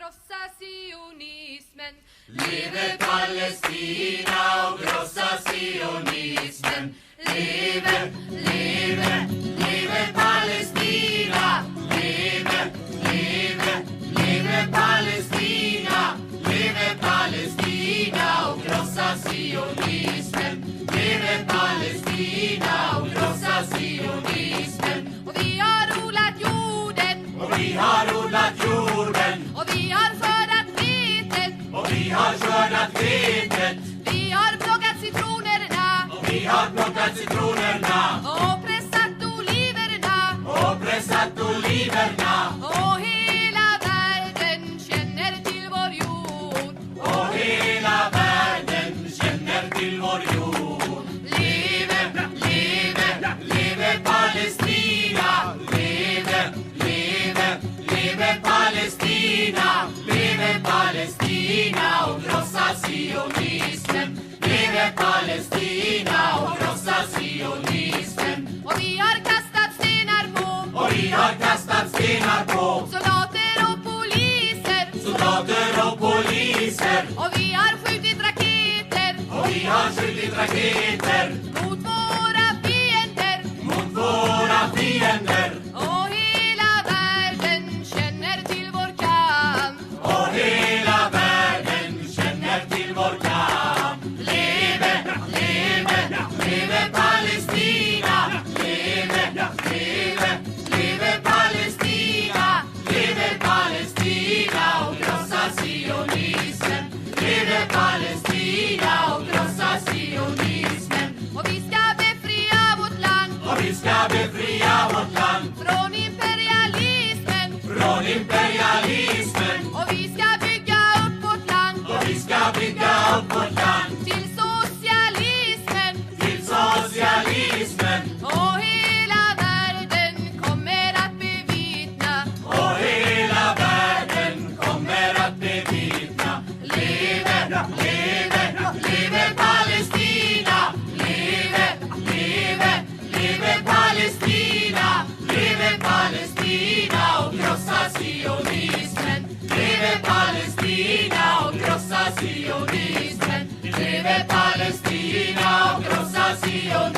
krossa sionismen. Leve Palestina och krossa sionismen. Leve, leve, leve Palestina. Leve, leve, leve Palestina. Leve Palestina och krossa sionismen. Leve Palestina och krossa sionismen. Och vi har odlat jorden. Och vi har odlat jorden. Och vi har skördat vetet. Och vi har skördat vetet. Vi har plockat citronerna. Och vi har plockat citronerna. Och pressat oliverna. Och pressat oliverna. Och hela världen känner till vår jord. Och hela världen känner till vår jord. Leve, leve, leve Palestina. Leve, leve, leve Palestina. Leve Palestina och krossa sionismen. Leve Palestina och krossa sionismen. Och vi har kastat stenar på. Och vi har kastat stenar på Soldater och poliser. soldater och poliser. Och vi har skjutit raketer. Och vi har skjutit raketer Mot våra fiender. mot våra fiender. Och hela världen känner till vår kamp. Och hela världen känner till vår kamp. Leve, leve, leve Palestina. Leve, leve, leve Palestina. Leve Palestina och krossa sionismen. Leve Palestina och krossa sionismen. Och vi ska befria vårt land Och vi ska befria vårt land från imperialismen. från imperialismen. Och vi ska bygga upp vårt land Och vi ska bygga upp vårt land till socialismen. till socialismen. Och hela världen kommer att bevittna. Och hela världen kommer att bevittna. Leve, leve, leve Palestina. Leve, leve, leve Palestina. Leve Palestina och krossa sionismen. Leve Palestina och krossa sionismen. Leve Palestina och krossa sionismen.